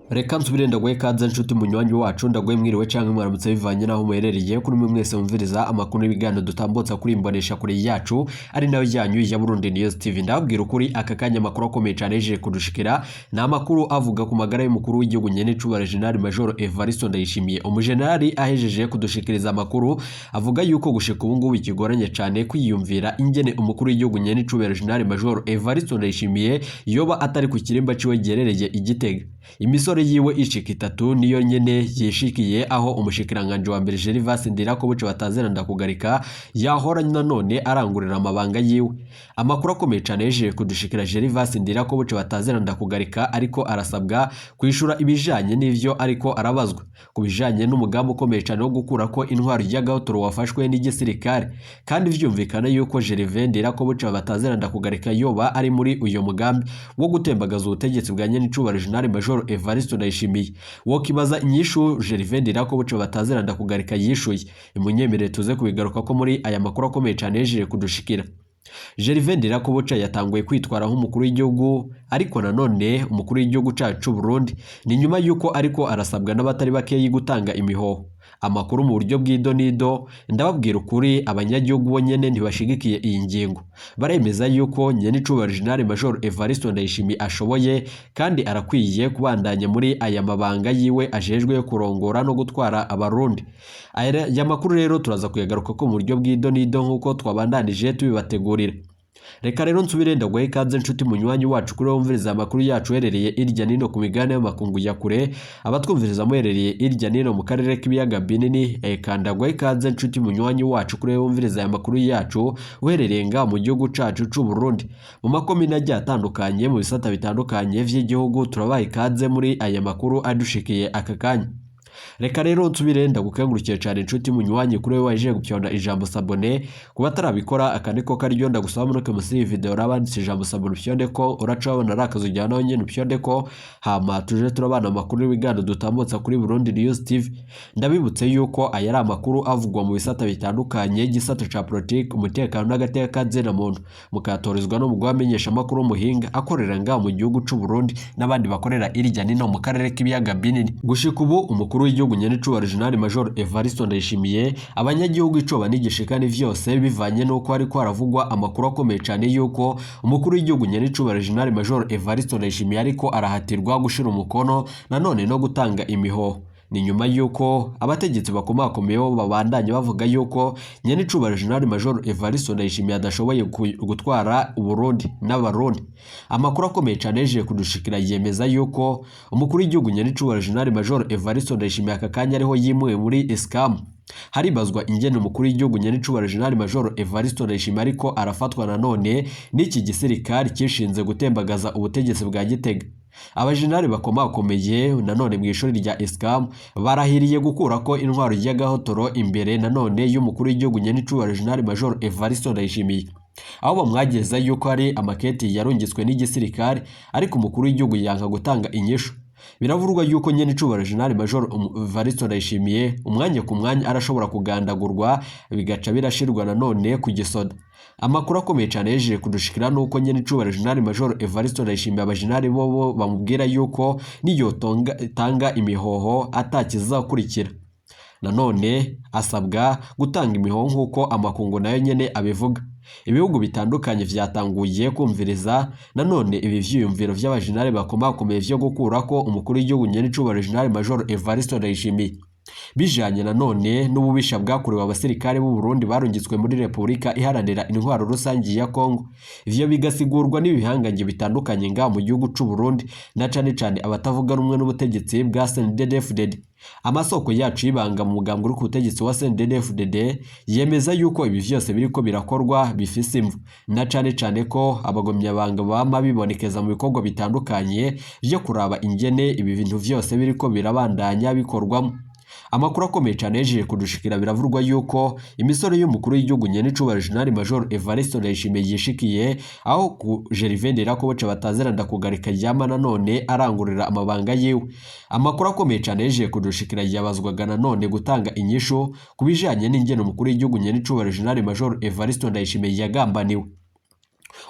Reka nsubire ndaguhe kaze nshuti munywanyi wacu ndaguhe mwiriwe canke mwaramutse bivanye naho muherereye kuri mwe mwese mumviriza amakuru n'ibiganiro dutambutsa kuri imbonesha kure yacu ari nayo yanyu ya Burundi News TV. Ndababwira ukuri aka kanya makuru akomeye cane eje kudushikira na makuru avuga ku magara y'umukuru w'igihugu nyene cubara General Major Evariste Ndayishimiye. Umujenerali ahejeje kudushikiriza amakuru avuga yuko gushika ubu ngubu ikigoranye cane kwiyumvira ingene umukuru w'igihugu nyene cubara General Major Evariste Ndayishimiye yoba atari ku kirimba ciwe gerereye Igitega. Imisore yiwe ishika itatu niyo nyene yishikiye aho umushikiranganje wa mbere Gervas Ndirakobuce batazera ndakugarika yahora nanone arangurira amabanga yiwe. Amakuru akomeye cane eje kudushikira Gervas Ndirakobuce batazera ndakugarika ariko arasabwa kwishura ibijanye n'ivyo ariko arabazwa kubijanye n'umugambi ukomeye cane wo gukurako intwaro y'agahotoro wafashwe n'igisirikare, kandi vyumvikana yuko Gervas Ndirakobuce batazera ndakugarika yoba ari muri uyo mugambi wo gutembagaza ubutegetsi bwa nyene cubara General Major Evariste Ndayishimiye. Wokibaza inyishu Gervas Ndirakobuce batazera ndakugarika yishuye. Imunyemere tuze kubigaruka ko muri aya makuru akomeye cane eje kudushikira. Gervas Ndirakobuce yatanguye kwitwara nk'umukuru w'igihugu, ariko nanone umukuru w'igihugu cacu Burundi ni nyuma yuko ariko arasabwa n'abatari bakeyi gutanga imihoho. Amakuru mu buryo bw'idonido ndababwira ukuri abanyagihugu bo nyene ntibashigikiye iyi ngingo. Baremeza yuko nyene cubara General Major Evariste Ndayishimiye ashoboye kandi arakwiye kubandanya muri aya mabanga yiwe ajejwe yo kurongora no gutwara abarundi. Aya makuru rero turaza kuyagaruka ko mu buryo bw'idonido nkuko twabandanije tubibategurira. Reka rero nsubire ndaguhe ikaze nshuti munywanyi wacu kuri wumviriza amakuru yacu herereye irya nino ku migabane y'amakungu ya kure, abatwumviriza muherereye irya nino mu karere k'ibiyaga binini. Ndaguhe ikaze nshuti munywanyi wacu kuri wumviriza aya makuru yacu uherereye nga mu gihugu cacu c'u Burundi mu makomine agiye atandukanye mu bisata bitandukanye vy'igihugu. Turabaha ikaze muri aya makuru adushikiye aka kanya. Reka rero nsubire ndagukengurukiye cyane nshuti munywanyi kuri we waje gupyonda ijambo sabone kuba tarabikora akaniko karyo ndagusaba munoke musi iyi video urabanditse ijambo sabone upyonde ko uracabona rakazujya naho nyene upyonde ko hama tuje turabana amakuru y'ibigano dutambutsa kuri Burundi News TV. Ndabibutse yuko aya ari amakuru avugwa mu bisata bitandukanye gisata ca politique, umutekano n'agateka zena muntu mukatorizwa no mugwamenyesha amakuru muhinga akorera nga mu gihugu c'u Burundi n'abandi bakorera irya nino mu karere k'ibiyaga binini. Gushika ubu umukuru w'igihugu nyene cubara General Major Evariste Ndayishimiye abanyagihugu icoba n'igishikani vyose bivanye nuko ariko aravugwa amakuru akomeye cane yuko umukuru w'igihugu nyene cubara General Major Evariste Ndayishimiye ariko arahatirwa gushira umukono nanone no gutanga imihoho. Ni nyuma yuko abategetsi bakomakomeyeho babandanye bavuga yuko nyene cubara General Major Evariste Ndayishimiye adashoboye gutwara Uburundi n'abarundi. Amakuru akomeye cane eje kudushikira yemeza yuko umukuru w'igihugu nyene cubara General Major Evariste Ndayishimiye aka kanya ariho yimuwe muri Escam. Haribazwa ingene umukuru w'igihugu nyene cubara General Major Evariste Ndayishimiye ariko arafatwa nanone n'iki gisirikare kishinze gutembagaza ubutegetsi bwa Gitega. Abajenerali bakomakomeye nanone mu ishuri rya Escam barahiriye gukurako intwaro y'agahotoro imbere nanone y'umukuru w'igihugu nyene cubara General Major Evariste Ndayishimiye, aho bamwageza yuko ari amaketi yarungitswe n'igisirikare ariko umukuru w'igihugu yanka gutanga inyishu. Biravurwa yuko nyene cubara General Major Evariste Ndayishimiye umwanya ku mwanya arashobora kugandagurwa bigaca birashirwa nanone ku gisoda. Amakuru akomeye cane eje kudushikira nuko nyene cubara General Major Evariste Ndayishimiye abajenerali bo bamubwira yuko niyo tanga imihoho atakizakurikira. Nanone asabwa gutanga imihoho nkuko amakungu nayo nyene abivuga. Ibihugu bitandukanye vyatanguye kumviriza nanone ibi vyiyumviro vy'abajenerali bakomakomeye vyo gukurako umukuru w'igihugu nyene cubara General Major Evariste Ndayishimiye. Bijanye nanone n'ububisha bwakorewe abasirikare b'u Burundi barungitswe muri Republika Iharanira Intwaro Rusangi ya Kongo. Ivyo bigasigurwa n'ibihanganje bitandukanye nga mu gihugu c'u Burundi na cane cane abatavuga rumwe n'ubutegetsi bwa CNDD-FDD. Amasoko yacu yibanga mu mugambi uri ku butegetsi wa CNDD-FDD yemeza yuko ibi vyose biriko birakorwa bifise imvu na cane cane ko abagomyabanga bama bibonekeza mu bikorwa bitandukanye vyo kuraba ingene ibi bintu vyose biriko birabandanya bikorwamo. Amakuru akomeye cane eje kudushikira biravurwa yuko imisore y'umukuru w'igihugu nyene cubara General Major Evariste Ndayishimiye yishikiye aho ku Gervas Ndirakobuce batazera ndakugarika yama nanone arangurira amabanga yiwe. Amakuru akomeye cane eje kudushikira yabazwaga nanone gutanga inyishu kubijanye n'ingene umukuru w'igihugu nyene cubara General Major Evariste Ndayishimiye yagambaniwe.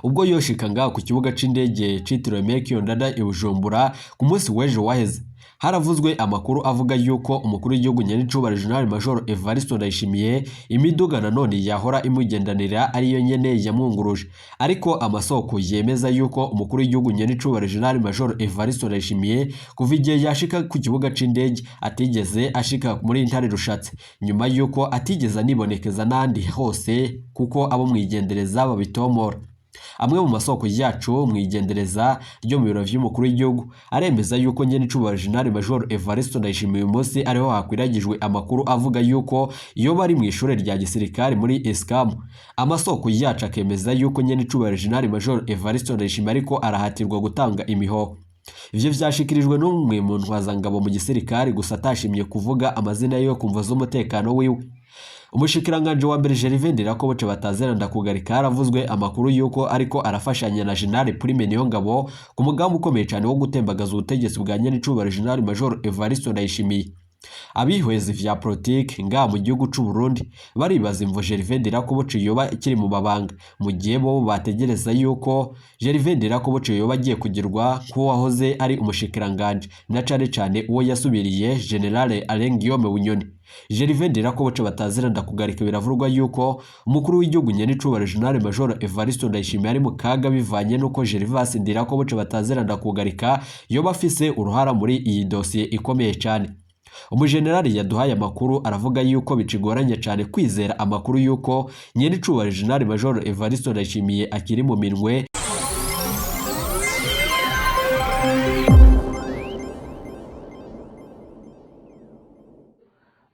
Ubwo yoshika nga ku kibuga c'indege citiriwe Mekiyo Ndada i Bujumbura ku munsi w'ejo waheze haravuzwe amakuru avuga yuko umukuru w'igihugu nyenicubahiro General Major Evariste Ndayishimiye imiduga nanone yahora imugendanira ariyo nyene yamwunguruje, ariko amasoko yemeza yuko umukuru w'igihugu nyenicubahiro General Major Evariste Ndayishimiye kuva igihe yashika ku kibuga c'indege atigeze ashika muri Ntare Rushatse, nyuma yuko atigeze anibonekeza nandi hose kuko abo mwigendereza babitomora. Amwe mu masoko yacu mwigendereza ryo mu biro vy'umukuru w'igihugu aremeza yuko nyenicubahiro General Major Evariste Ndayishimiye uyu munsi ariho hakwiragijwe amakuru avuga yuko iyo bari mu ishure rya gisirikare muri Escam. Amasoko yacu akemeza yuko nyenicubahiro General Major Evariste Ndayishimiye ariko arahatirwa gutanga imihoho. Ivyo vyashikirijwe n'umwe mu ntwazangabo mu gisirikare gusa atashimye kuvuga amazina yo kumva z'umutekano wiwe. Umushikiranganje wa mbere Gervais Ndirakobuce batazeranda kugarika haravuzwe amakuru yuko ariko arafashanya na General Prime Niyongabo ku mugambi ukomeye cyane wo gutembagaza ubutegetsi bwa nyenicubahiro General Major Evariste Ndayishimiye. Abihwezi vya politique nga mu gihugu c'u Burundi baribaza imvo Gervais Ndirakobuce yoba kiri mu babanga, mu gihe bo bategereza yuko Gervais Ndirakobuce yoba agiye kugirwa ko wahoze ari umushikiranganje na cane uwo yasubiriye General Alain Guillaume Bunyoni. Gervais Ndirakobuce bataziranda kugarika biravurwa yuko umukuru w'igihugu nyenicubahiro General Major Evariste Ndayishimiye ari mu kaga bivanye nuko Gervais Ndirakobuce bataziranda kugarika yoba afise uruhara muri iyi dossier ikomeye cyane. Umujenerali yaduhaye amakuru aravuga yuko bicigoranye cyane kwizera amakuru yuko nyenicubahiro General Major Evariste Ndayishimiye akiri mu minwe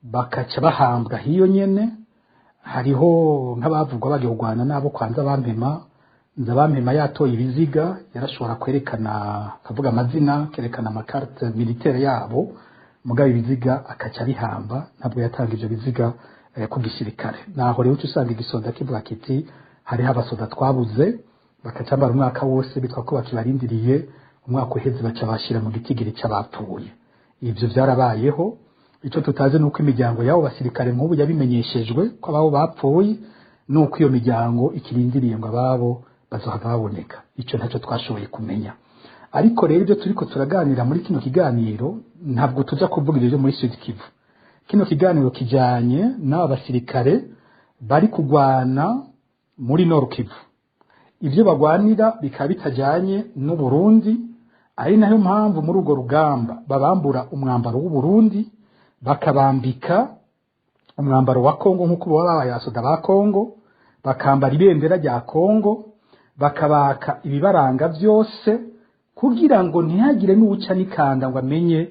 bakaca bahambwa hiyo nyene. Hariho nk'abavugwa bagiye kugwana nabo kwanza bampema yatoye ibiziga, yarashobora kwerekana akavuga amazina, kerekana amakarte militaire yabo, mugabe ibiziga akaca bihamba, ntabwo yatanga ivyo biziga ku gisirikare. Naho rero usanga igisoda kivuga kiti hariho abasoda twabuze, bakacambara umwaka wose bitwa ko bakibarindiriye, umwaka uheze baca bashira mu gitigiri c'abapfuye. Ivyo vyarabayeho. Ico tutazi nuko imiryango yabo basirikare nk'ubu yabimenyeshejwe ko ababo bapfuye, nuko iyo miryango ikirindiriye ngo ababo bazohava baboneka. Ico ntaco twashoboye kumenya. Ariko rero ibyo turiko turaganira muri kino kiganiro ntabwo tuja kuvuga ibyo muri Sud Kivu. Kino kiganiro kijanye n'aba basirikare bari kugwana muri Nord Kivu. Ivyo bagwanira bikaba bitajanye n'u Burundi, ari nayo mpamvu muri urwo rugamba babambura umwambaro w'u Burundi, bakabambika umwambaro wa Kongo nk'uko babaye abasoda ba Kongo, bakambara ibendera rya Kongo, bakabaka ibibaranga byose kugira ngo ntihagire n'uca nikanda ngo amenye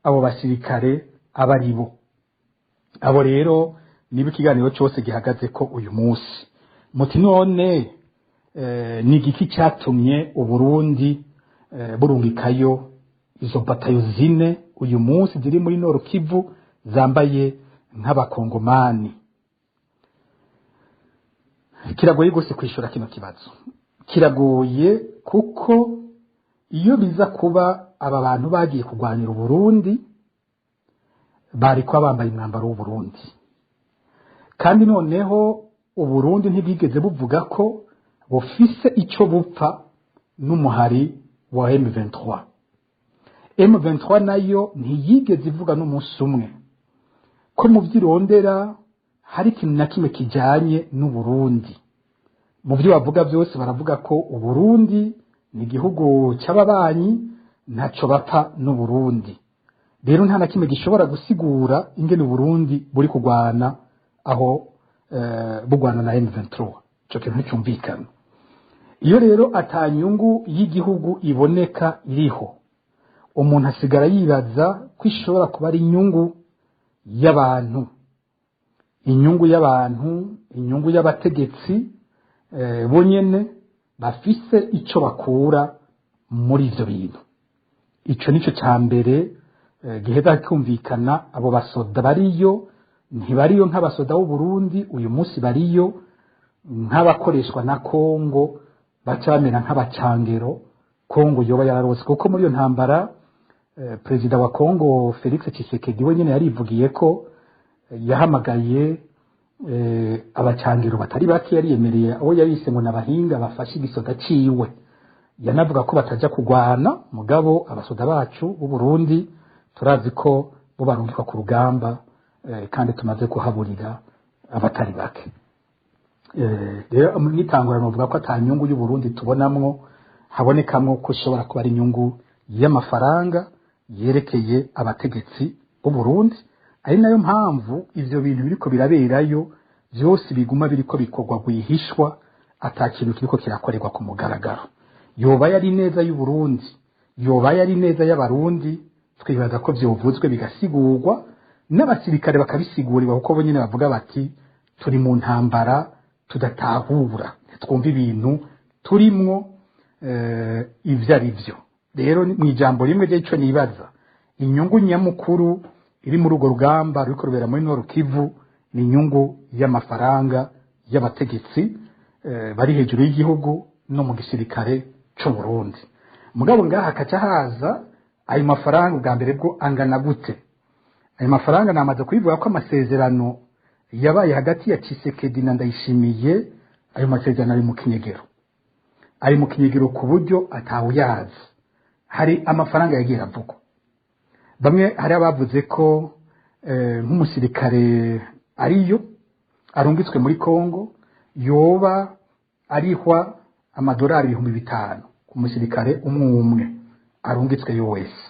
abo basirikare abaribo. Abo rero niba ikiganiro cyose gihagaze ko uyu munsi muti none ni igiki cyatumye u Burundi burungikayo izo batayo zine uyu munsi ziri muri Nord Kivu zambaye nk'abakongomani? Kiragoye gose kwishura kino kibazo, kiragoye kuko iyo biza kuba aba bantu bagiye kugwanira u Burundi bari kwa bambaye umwambaro w'u Burundi, kandi noneho u Burundi ntibigeze buvuga ko bufise ico bupfa n'umuhari wa M23. M23 nayo ntiyigeze ivuga n'umunsi umwe ko mu vyirondera hari ikintu na kimwe kijanye n'u Burundi. Mu byo bavuga byose baravuga ko u Burundi ni igihugu cy'ababanyi, ntaco bapfa n'u Burundi. Rero nta na kimwe gishobora gusigura ingene u Burundi buri kugwana aho bugwana na M23. Ico kintu nticyumvikana. Iyo rero atanyungu y'igihugu iboneka iriho, umuntu asigara yibaza ko ishobora kuba ari inyungu y'abantu, inyungu y'abategetsi bonyene bafise ico bakura muri ivyo bintu. Ico nico cyambere giheza kumvikana. Abo basoda bariyo ntibariyo nk'abasoda b'u Burundi uyu munsi, bariyo nk'abakoreshwa na Kongo, bacamena nk'abacangero Kongo yoba yararose. Kuko muri iyo ntambara Perezida wa Kongo Felix Tshisekedi we nyene yarivugiye ko yahamagaye abacangiro batari bake, yariyemereye abo yabise ngo nabahinga bafashe igisoda ciwe. Yanavuga ko bataja kugwana, mugabo abasoda bacu b'u Burundi turazi ko bo barungikwa ku rugamba kandi tumaze kuhaburira abatari bake. Rero mwitangurano uvuga ko atanyungu y'u Burundi tubonamwo, habonekamwo ko ishobora kuba ari inyungu y'amafaranga yerekeye abategetsi b'u Burundi, ari nayo mpamvu ivyo bintu biriko biraberayo byose biguma biriko bikorwa gwihishwa, atakintu kiriko kirakorerwa ku mugaragaro. Yoba yari neza y'u Burundi, yoba yari neza y'abarundi, twibaza ko vyovuzwe bigasigurwa n'abasirikare bakabisigurirwa, kuko bo nyene bavuga bati turi mu ntambara tudatahura, twumva ibintu turimwo ivyo ari vyo. Rero mu ijambo rimwe ry'ico nibaza, inyungu nyamukuru iri muri urwo rugamba ruriko rubera muri Nord Kivu ni inyungu y'amafaranga y'abategetsi bari hejuru y'igihugu no mu gisirikare c'u Burundi. Mugabo ngaha hakaca haza ayo mafaranga ubwa mbere bwo angana gute? Ayo mafaranga namaze kubivuga ko amasezerano yabaye hagati ya Tshisekedi na Ndayishimiye, ayo masezerano ari mu kinyegero. Ari mu kinyegero ku buryo atawuyazi. Hari amafaranga yagiye avugwa. Bamwe hari abavuze ko nk'umusirikare ariyo arungitswe muri Kongo yoba arihwa amadolari 5,000 ku musirikare umwe arungitswe yo wese.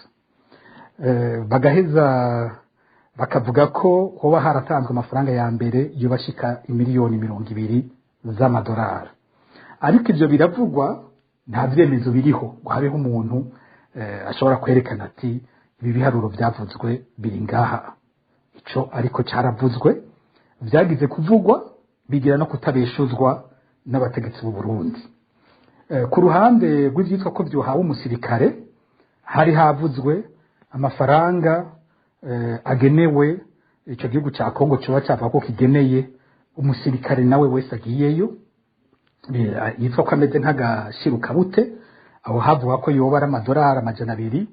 Bagaheza bakavuga ko hoba haratanzwe amafaranga ya mbere yobashika imiliyoni 200 z'amadolari. Ariko ivyo biravugwa, nta vyemezo biriho ngo habeho umuntu ashobora kwerekana ati ibi biharuro byavuzwe biri ngaha. Ico ariko caravuzwe, vyagize kuvugwa, bigira no kutabeshuzwa n'abategetsi b'u Burundi. Ku ruhande rw'ivyitwa ko vyohawe umusirikare, hari havuzwe amafaranga agenewe ico gihugu ca Kongo, coba cava ko kigeneye umusirikare nawe wese agiyeyo, yitwa ko ameze nk'agashiruka bute, aho havuga ko yoba ari amadolari 200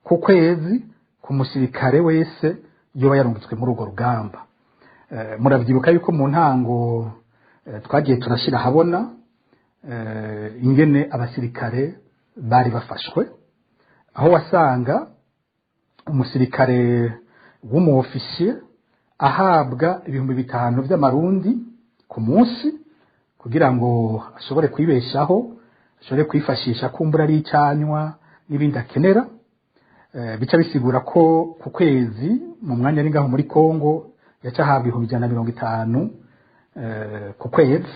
ku kwezi ku musirikare wese yoba yarungitswe muri urwo rugamba. Muravyibuka yuko mu ntango twagiye turashira habona ingene abasirikare bari bafashwe, aho wasanga umusirikare w'umuofisiye ahabwa 5,000 vy'amarundi ku munsi kugira ngo ashobore kwibeshaho, ashobore kwifashisha kumbura ari icanywa n'ibindi akenera. Bica bisigura ko ku kwezi mu mwanya ari ngaho muri Kongo yaca ahabwa 150 ku kwezi.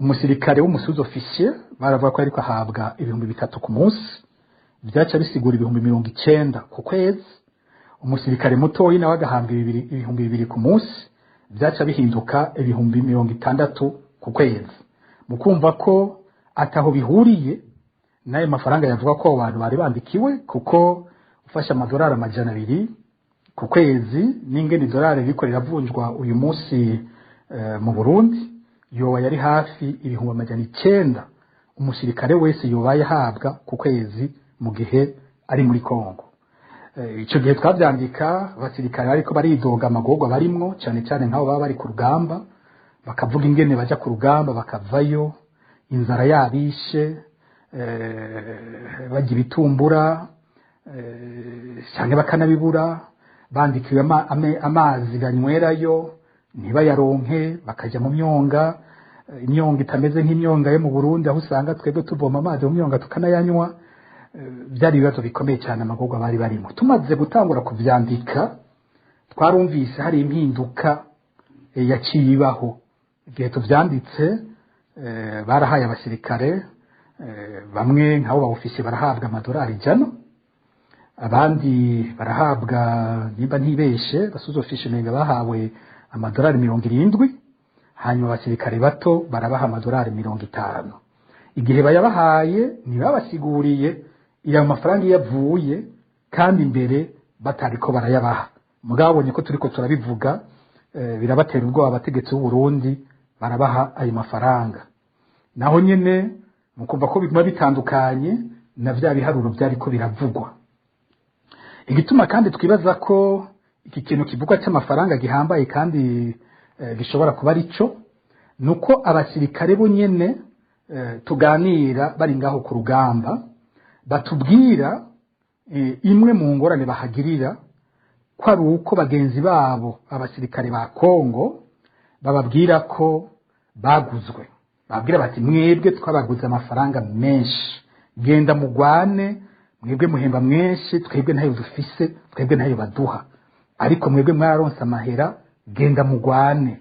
Umusirikare w'umusuzi officier baravuga ko ariko ahabwa 3,000 ku munsi, byaca bisigura 90 ku kwezi. Umusirikare mutoyi nawe agahabwa 2,000 ku munsi, byaca bihinduka 60 ku kwezi. Mukumva ko ataho bihuriye nayo mafaranga yavuga ko abantu bari bandikiwe, kuko ufasha amadolari 200 ku kwezi n'ingene dolari riko riravunjwa uyu munsi mu Burundi yoba yari hafi 900 umusirikare wese yoba yahabwa ku kwezi mu gihe ari muri Kongo. Ico gihe twavyandika abasirikare ariko baridoga amagorwa barimwo, cyane cyane nk'abo baba bari ku rugamba, bakavuga ingene baja ku rugamba bakavayo inzara yabishe, bagira ibitumbura cyane bakanabibura, bandikiwe amazi ganywerayo ntibayaronke, bakaja mu myonga, imyonga itameze nk'imyonga yo mu Burundi aho usanga twebwe tuvoma amazi mu myonga tukanayanywa. Byari ibibazo bikomeye cyane amagorwa bari barimo. Tumaze gutangura kuvyandika, twarumvise hari impinduka yaciye ibaho. Igihe tuvyanditse barahaye abasirikare bamwe nk'abo ba ofisiye barahabwa amadolari 100, abandi barahabwa nimba ntibeshe basuze ofisiye menga bahawe amadolari 70, hanyuma abasirikare bato barabaha amadolari 50. Igihe bayabahaye ntibabasiguriye iya mafaranga yavuye kandi imbere batariko barayabaha. Mugabonye ko turiko turabivuga birabatera ubwoba abategetsi b'u Burundi, barabaha ayo mafaranga. Naho nyene mukumva ko biguma bitandukanye na vya biharuro byariko biravugwa. Igituma kandi twibaza ko iki kintu kivugwa cy'amafaranga gihambaye kandi gishobora kuba ari cyo, nuko abasirikare bo nyene tuganira bari ngaho ku rugamba batubwira imwe mu ngorane bahagirira ko ari uko bagenzi babo abasirikare ba Kongo bababwira ko baguzwe, babwira bati mwebwe twabaguze amafaranga menshi, genda mugwane, mwebwe muhemba mwenshi, twebwe ntayo dufise, twebwe ntayo baduha, ariko mwebwe mwararonse amahera, genda mugwane.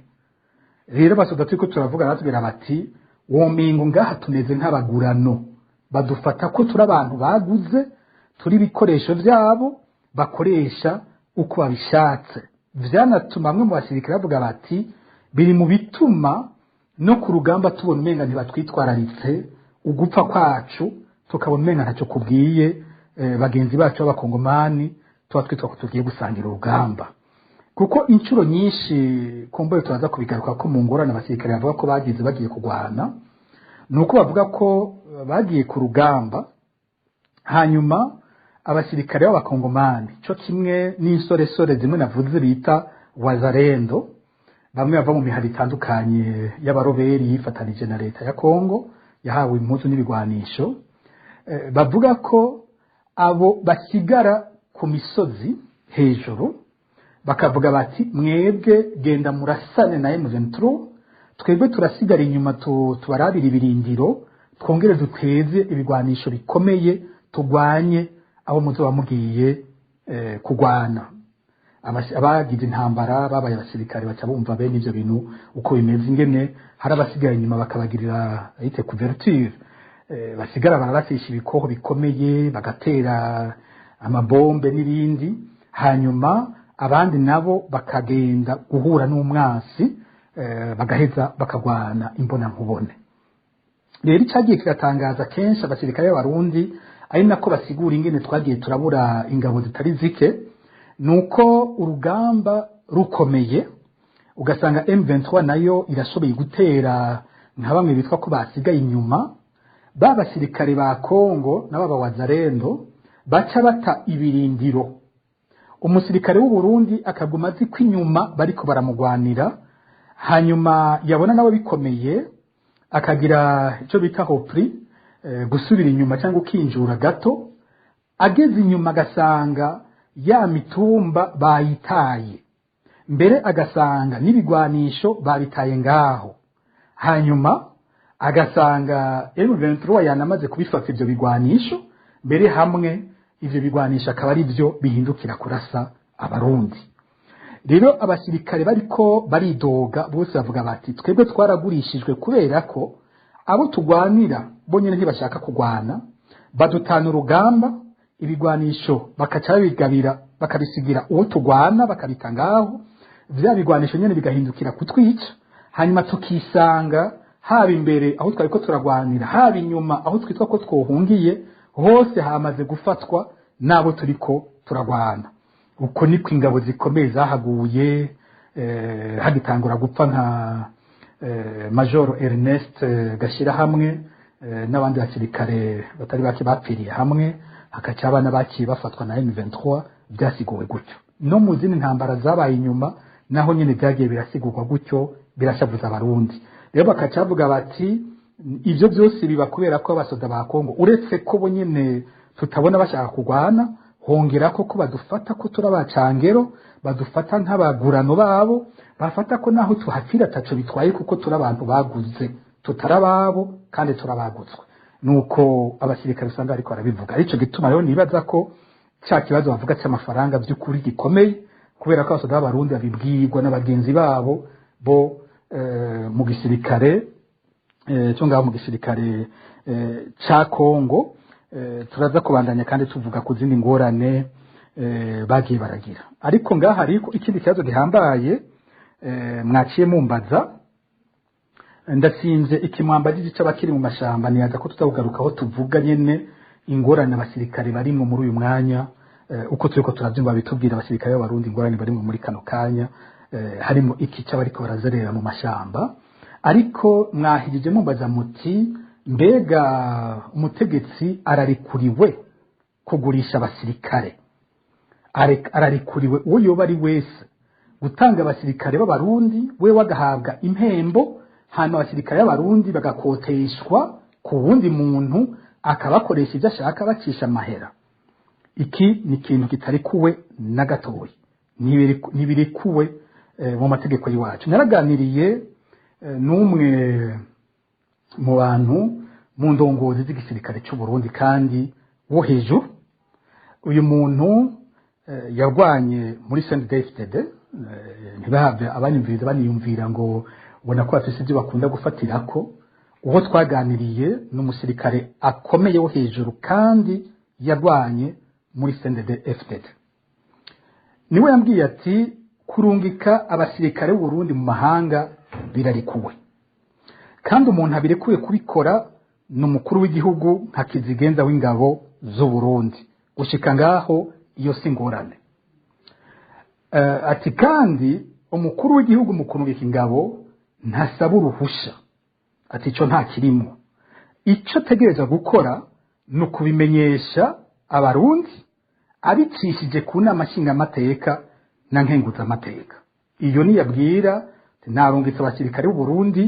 Rero basoda turiko turavuga batubwira bati uwo mingo ngaha tumeze nk'abagurano, badufata ko turi abantu baguze, turi ibikoresho vyabo bakoresha uko babishatse. Vyanatuma bamwe mu basirikare bavuga bati biri mu bituma no ku rugamba tubona umenga ntibatwitwararitse ugupfa kwacu, tukabona umenga ntacyo kubwiye bagenzi bacu b'abakongomani tuba twitwa ko tugiye gusangira urugamba. Kuko inshuro nyinshi kumboye turaza kubigaruka ko mu ngorane abasirikare bavuga ko bagiye kugwana, nuko bavuga ko bagiye ku rugamba hanyuma abasirikare b'abakongomani cyo kimwe n'insoresore zimwe navuze bita wazarendo, bamwe bava mu mihari itandukanye y'abaroberi yifatanije na leta ya Kongo yahawe impuzu n'ibigwanisho, bavuga ko abo basigara ku misozi hejuru bakavuga bati mwebwe genda murasane na M23, twebwe turasigara inyuma tubarabira ibirindiro, twongere duteze ibigwanisho bikomeye tugwanye abo muzo mugiye kugwana. Abagize intambara babaye abasirikare baca bumva bene ivyo bintu uko bimeze, ingene hari abasigaye inyuma bakabagirira ayite couverture, basigara bararasisha ibikoho bikomeye bagatera amabombe n'ibindi, hanyuma abandi nabo bakagenda guhura n'umwansi bagaheza bakagwana imbona nkubone. Rero icyagiye kiratangaza kenshi abasirikare b'abarundi ari nako basigura ingene twagiye turabura ingabo zitari zike, nuko urugamba rukomeye ugasanga M23 nayo irashoboye gutera nka bamwe bitwa ko basigaye inyuma, babasirikare ba Kongo n'ababa wazarendo baca bata ibirindiro, umusirikare w'u Burundi akaguma azi ko inyuma bariko baramugwanira, hanyuma yabona nawe bikomeye akagira icyo bita hopri, gusubira inyuma cyangwa ukinjura gato, ageze inyuma agasanga ya mitumba bayitaye, mbere agasanga n'ibigwanisho babitaye ngaho, hanyuma agasanga M23 yanamaze kubifata ivyo bigwanisho, mbere hamwe ivyo bigwanisha akaba ari byo bihindukira kurasa abarundi. Rero abasirikare bariko baridoga bose bavuga bati twebwe twaragurishijwe kubera ko abo tugwanira bonyene ntibashaka kugwana, badutana urugamba, ibigwanisho bakaca bigabira bakabisigira uwo tugwana bakabita ngaho, vya bigwanisho nyene bigahindukira kutwica, hanyuma tukisanga haba imbere aho twariko turagwanira, haba inyuma aho twitwa ko twohungiye, hose hamaze gufatwa nabo turiko turagwana. Uko niko ingabo zikomeye zahaguye, hagitangura gupfa nka Major Ernest Gashira hamwe n'abandi basirikare batari bake bapfiriye hamwe, hakaca abana bakiye bafatwa na M23, byasiguwe gutyo. No mu zindi ntambara zabaye inyuma naho nyene byagiye birasigurwa gutyo, birashavuza abarundi. Rero bakaca bavuga bati ivyo byose biba kubera ko abasoda ba Kongo uretse ko bo nyene tutabona bashaka kugwana, hongera ko badufata ko turabacangero, badufata nk'abagurano babo, bafata ko naho tuhapfira taco bitwaye kuko turabantu baguze, tutarababo kandi turabagutswe. Nuko abasirikare usanga ariko arabivuga. Arico gituma rero nibaza ko cya kibazo bavuga cy'amafaranga by'ukuri gikomeye, kubera ko abasoda b'abarundi babibwirwa n'abagenzi babo bo mu gisirikare cyo ngaho mu gisirikare ca Kongo. Turaza kubandanya kandi tuvuga ku zindi ngorane bagiye baragira, ariko ngaha ariko ikindi kibazo gihambaye mwaciye mumbaza, ndasinze ikimwambagije cy'abakiri mu mashamba, niyaza ko tutabugarukaho tuvuga nyene ingorane abasirikare barimo muri uyu mwanya, uko turiko turavyumva bitubwira abasirikare b'abarundi ingorane barimo muri kano kanya, harimo iki cy'abariko barazerera mu mashamba. Ariko mwahirije mumbaza muti mbega umutegetsi ararikuriwe kugurisha abasirikare, ararikuriwe uwo yoba ari wese gutanga abasirikare b'abarundi, we wagahabwa impembo, hanyuma abasirikare b'abarundi bagakoteshwa ku wundi muntu akabakoresha ibyo ashaka bacisha amahera. iki ni ikintu kitarekuwe na gatoya, ntibirekuwe mu mategeko y'iwacu. Naraganiriye n'umwe mu bantu mu ndongozi z'igisirikare cy'u Burundi kandi wo hejuru. Uyu muntu yarwanye muri CNDD-FDD, ntibahave abanyumviriza baniyumvira ngo ubona ko bafise ibyo bakunda gufatirako. Uwo twaganiriye n'umusirikare akomeye wo hejuru kandi yarwanye muri CNDD-FDD. Niwe yambwiye ati kurungika abasirikare b'u Burundi mu mahanga birarekuwe, kandi umuntu abirekuye kubikora n'umukuru w'igihugu nka kizigenza w'ingabo z'u Burundi. Gushika ngaho iyo singorane. Ati kandi umukuru w'igihugu mu kurungika ingabo ntasaba uruhusha, ati ico nta kirimo. Ico tegereza gukora no kubimenyesha abarundi abicishije ku nama nshingamateka na nkenguzamateka. Iyo niyabwira narungitse abasirikare b'u Burundi